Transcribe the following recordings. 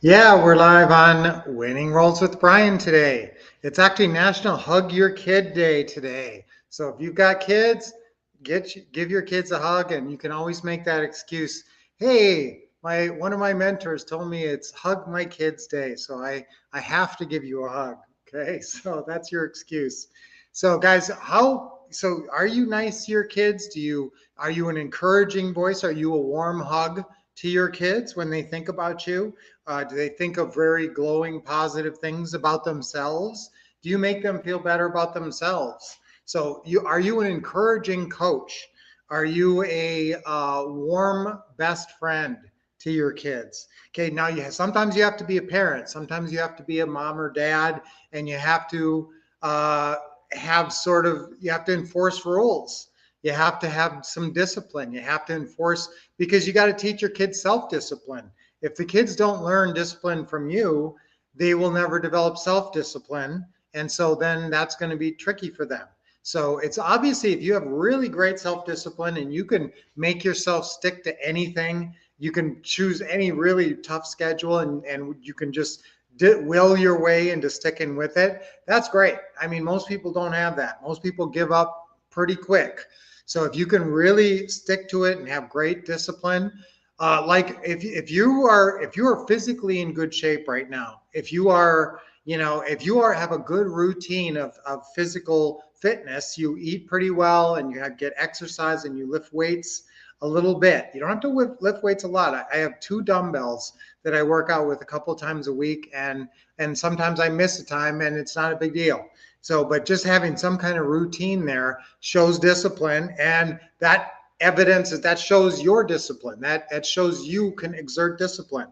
Yeah, we're live on Winning Rolls with Brian today. It's actually National Hug Your Kid Day today. So if you've got kids, give your kids a hug, and you can always make that excuse. Hey, my one of my mentors told me it's Hug My Kids Day, so I have to give you a hug. Okay, so that's your excuse. So guys, are you nice to your kids? Are you an encouraging voice? Are you a warm hug to your kids when they think about you? Do they think of very glowing, positive things about themselves? Do you make them feel better about themselves? So, are you an encouraging coach? Are you a warm best friend to your kids? Okay, now sometimes you have to be a parent. Sometimes you have to be a mom or dad, and you have to uh, you have to enforce rules. You have to have some discipline. You have to enforce because you got to teach your kids self discipline. If the kids don't learn discipline from you, they will never develop self discipline. And so then that's going to be tricky for them. So it's obviously if you have really great self discipline and you can make yourself stick to anything, you can choose any really tough schedule and you can just will your way into sticking with it. That's great. I mean, most people don't have that. Most people give up pretty quick. So if you can really stick to it and have great discipline, like if you are physically in good shape right now, if you are if you are have a good routine of physical fitness, you eat pretty well and get exercise and you lift weights a little bit. You don't have to lift weights a lot. I have two dumbbells that I work out with a couple times a week, and sometimes I miss a time, and it's not a big deal. So, but just having some kind of routine there shows discipline, and that evidence that shows your discipline. That shows you can exert discipline.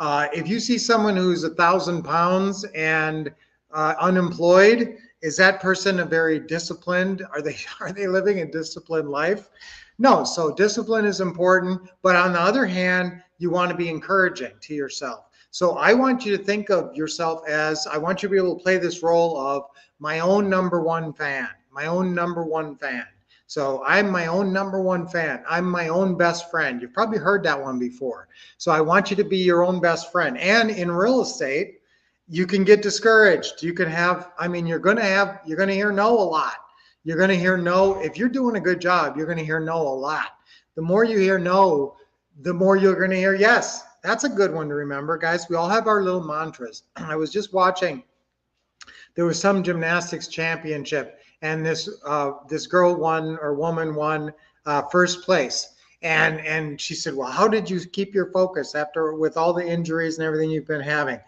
If you see someone who's 1,000 pounds and unemployed, is that person a very disciplined? Are they living a disciplined life? No. So discipline is important, but on the other hand, you want to be encouraging to yourself. So I want you to think of yourself as I want you to be able to play this role of my own number one fan, my own number one fan. So I'm my own number one fan. I'm my own best friend. You've probably heard that one before. So I want you to be your own best friend. And in real estate, you can get discouraged. You can have, I mean, you're going to hear no a lot. You're going to hear no. If you're doing a good job, you're going to hear no a lot. The more you hear no, the more you're going to hear yes. That's a good one to remember, guys. We all have our little mantras. I was just watching, there was some gymnastics championship, and this girl won or woman won first place. And she said, "Well, how did you keep your focus after with all the injuries and everything you've been having?"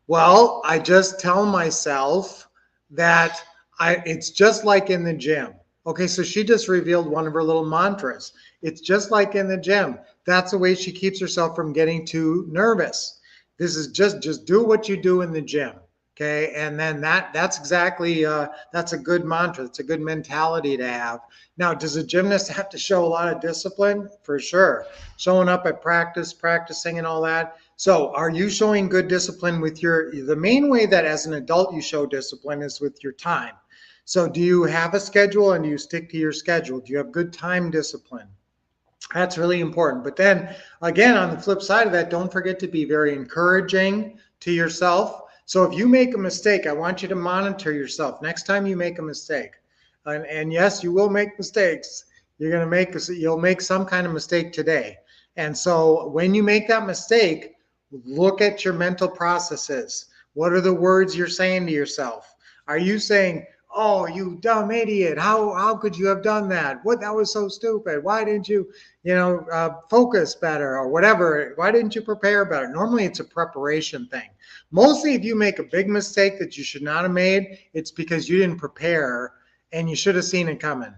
Well, I just tell myself that it's just like in the gym. Okay, so she just revealed one of her little mantras. It's just like in the gym. That's the way she keeps herself from getting too nervous. This is just do what you do in the gym. Okay, and then that's exactly that's a good mantra. It's a good mentality to have. Now, does a gymnast have to show a lot of discipline? For sure. Showing up at practice, practicing, and all that. So, are you showing good discipline with the main way that as an adult you show discipline is with your time. So, do you have a schedule and do you stick to your schedule? Do you have good time discipline? That's really important. But then again, on the flip side of that, don't forget to be very encouraging to yourself. So if you make a mistake, I want you to monitor yourself. Next time you make a mistake, and yes, you will make mistakes. You'll make some kind of mistake today. And so when you make that mistake, look at your mental processes. What are the words you're saying to yourself? Are you saying, "Oh, you dumb idiot! How could you have done that? What that was so stupid. Why didn't you, focus better or whatever? Why didn't you prepare better?" Normally, it's a preparation thing. Mostly, if you make a big mistake that you should not have made, it's because you didn't prepare and you should have seen it coming.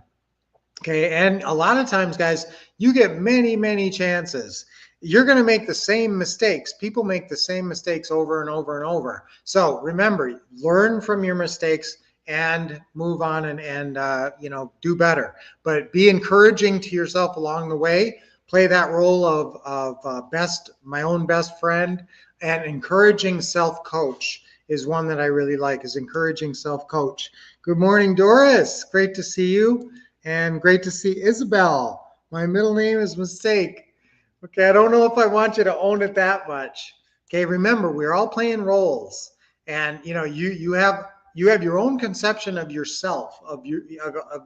Okay. And a lot of times, guys, you get many, many chances. You're going to make the same mistakes. People make the same mistakes over and over and over. So remember, learn from your mistakes and move on and do better. But be encouraging to yourself along the way. Play that role of my own best friend, and encouraging self coach is one that I really like. Is encouraging self coach. Good morning, Doris. Great to see you. And great to see Isabel. My middle name is Mistake. Okay, I don't know if I want you to own it that much. Okay, remember, we're all playing roles, and you have your own conception of yourself, of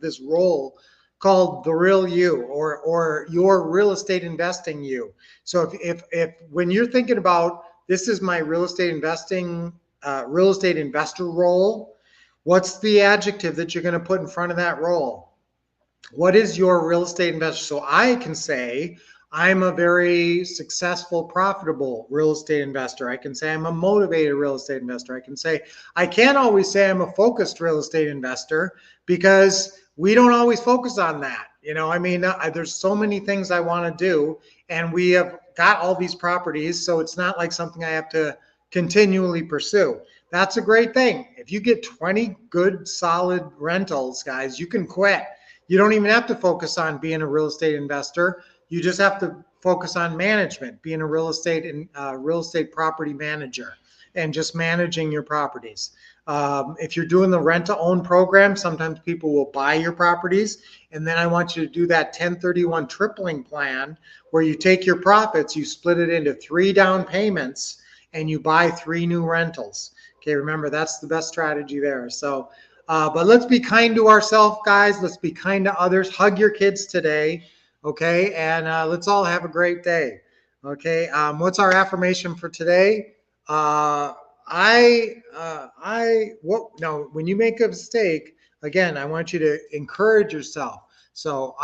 this role called the real you, or your real estate investing you. So if when you're thinking about, this is my real estate investing, real estate investor role, what's the adjective that you're going to put in front of that role? What is your real estate investor? So I can say I'm a very successful, profitable real estate investor. I can say I'm a motivated real estate investor. I can't always say I'm a focused real estate investor, because we don't always focus on that. I mean, there's so many things I want to do, and we have got all these properties, so it's not like something I have to continually pursue. That's a great thing. If you get 20 good, solid rentals, guys, you can quit. You don't even have to focus on being a real estate investor. You just have to focus on management, being a real estate property manager, and just managing your properties. If you're doing the rent to own program, sometimes people will buy your properties, and then I want you to do that 1031 tripling plan, where you take your profits, you split it into 3 down payments, and you buy 3 new rentals. Okay, remember, that's the best strategy there. So but let's be kind to ourselves, guys. Let's be kind to others. Hug your kids today, okay? And let's all have a great day, okay? What's our affirmation for today? When you make a mistake, again, I want you to encourage yourself. So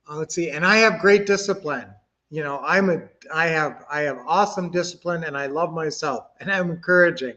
let's see, and I have great discipline. I have awesome discipline, and I love myself, and I'm encouraging.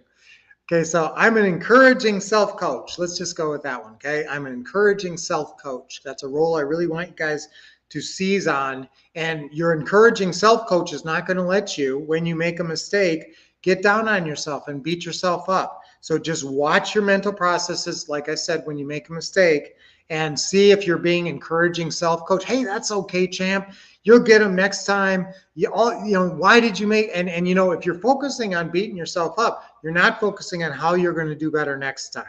Okay, so I'm an encouraging self-coach. Let's just go with that one, okay? I'm an encouraging self-coach. That's a role I really want you guys to seize on. And your encouraging self-coach is not going to let you, when you make a mistake, get down on yourself and beat yourself up. So just watch your mental processes, like I said, when you make a mistake, and see if you're being encouraging self-coach. Hey, that's okay, champ. You'll get them next time. Why did you make, and if you're focusing on beating yourself up, you're not focusing on how you're going to do better next time.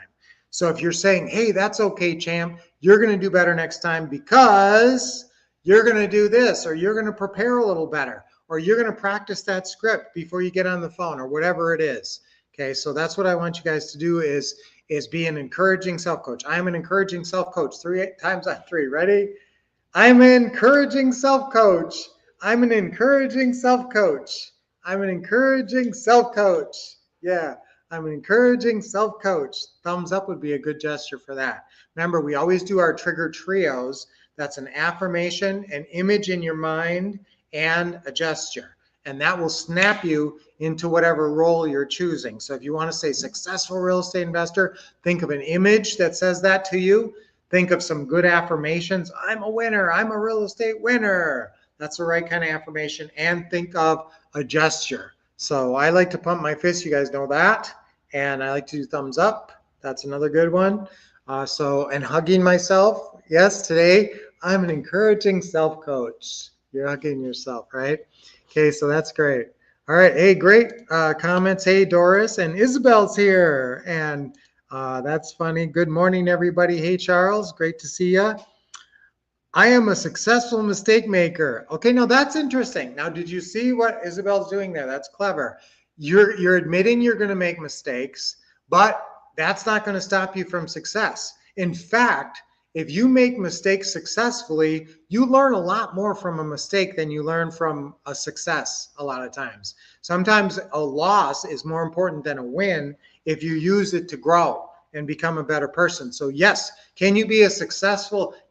So if you're saying, hey, that's okay, champ, you're going to do better next time because you're going to do this, or you're going to prepare a little better, or you're going to practice that script before you get on the phone, or whatever it is. Okay, so that's what I want you guys to do, is be an encouraging self-coach. I'm an encouraging self-coach. 3 times on 3. Ready? I'm an encouraging self-coach. I'm an encouraging self-coach. I'm an encouraging self-coach. Yeah, I'm an encouraging self-coach. Thumbs up would be a good gesture for that. Remember, we always do our trigger trios. That's an affirmation, an image in your mind, and a gesture. And that will snap you into whatever role you're choosing. So if you want to say successful real estate investor, think of an image that says that to you. Think of some good affirmations. I'm a winner. I'm a real estate winner. That's the right kind of affirmation. And think of a gesture. So I like to pump my fist. You guys know that. And I like to do thumbs up. That's another good one. And hugging myself. Yes, today I'm an encouraging self-coach. You're hugging yourself, right? Okay, so that's great. All right. Hey, great comments. Hey, Doris, and Isabel's here. And that's funny. Good morning, everybody. Hey, Charles. Great to see you. I am a successful mistake maker. Okay, now that's interesting. Now, did you see what Isabel's doing there? That's clever. You're admitting you're going to make mistakes, but that's not going to stop you from success. In fact, if you make mistakes successfully, you learn a lot more from a mistake than you learn from a success a lot of times. Sometimes a loss is more important than a win if you use it to grow and become a better person. So yes, can you be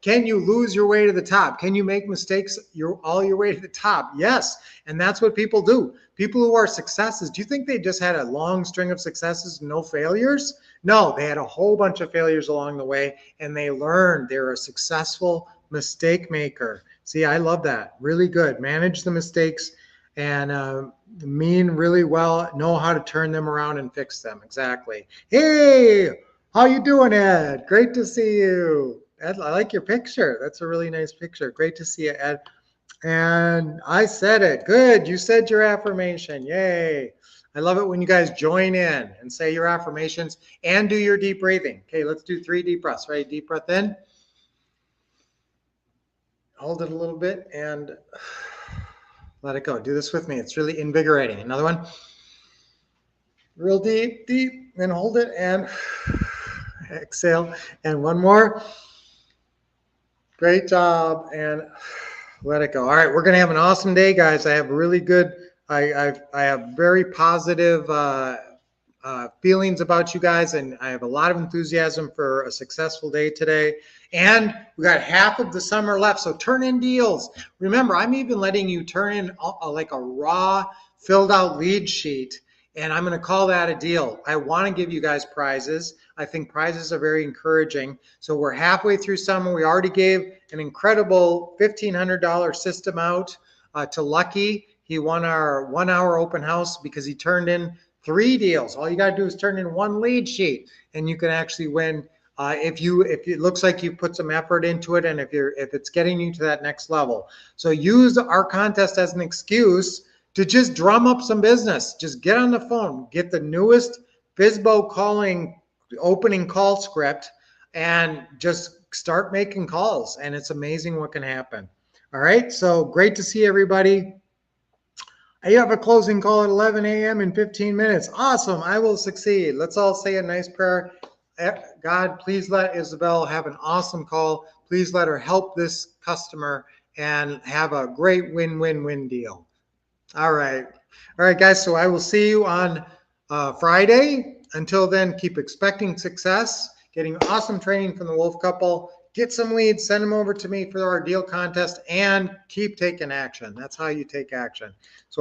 can you lose your way to the top? Can you make mistakes all your way to the top? Yes, and that's what people do. People who are successes, do you think they just had a long string of successes, no failures? No, they had a whole bunch of failures along the way, and they learned. They're a successful mistake maker. See, I love that. Really good. Manage the mistakes and mean really well, know how to turn them around and fix them. Exactly. Hey, how you doing, Ed? Great to see you. Ed, I like your picture. That's a really nice picture. Great to see you, Ed. And I said it. Good. You said your affirmation. Yay. I love it when you guys join in and say your affirmations and do your deep breathing. Okay, let's do 3 deep breaths. Right? Deep breath in. Hold it a little bit and Let it go. Do this with me. It's really invigorating. Another one. Real deep, deep, and hold it and exhale. And one more. Great job. And let it go. All right, we're going to have an awesome day, guys. I have really good, I have very positive feelings about you guys, and I have a lot of enthusiasm for a successful day today. And we got half of the summer left, so turn in deals. Remember, I'm even letting you turn in like a raw, filled out lead sheet, and I'm going to call that a deal. I want to give you guys prizes. I think prizes are very encouraging. So we're halfway through summer. We already gave an incredible $1,500 system out to Lucky. He won our 1 hour open house because he turned in 3 deals. All you got to do is turn in 1 lead sheet, and you can actually win if it looks like you put some effort into it, and if it's getting you to that next level. So use our contest as an excuse to just drum up some business. Just get on the phone, get the newest FSBO calling opening call script, and just start making calls. And it's amazing what can happen. All right. So great to see everybody. I have a closing call at 11 a.m. in 15 minutes. Awesome. I will succeed. Let's all say a nice prayer. God, please let Isabel have an awesome call. Please let her help this customer and have a great win-win-win deal. All right. All right, guys. So I will see you on Friday. Until then, keep expecting success, getting awesome training from the Wolf Couple. Get some leads, send them over to me for our deal contest, and keep taking action. That's how you take action. So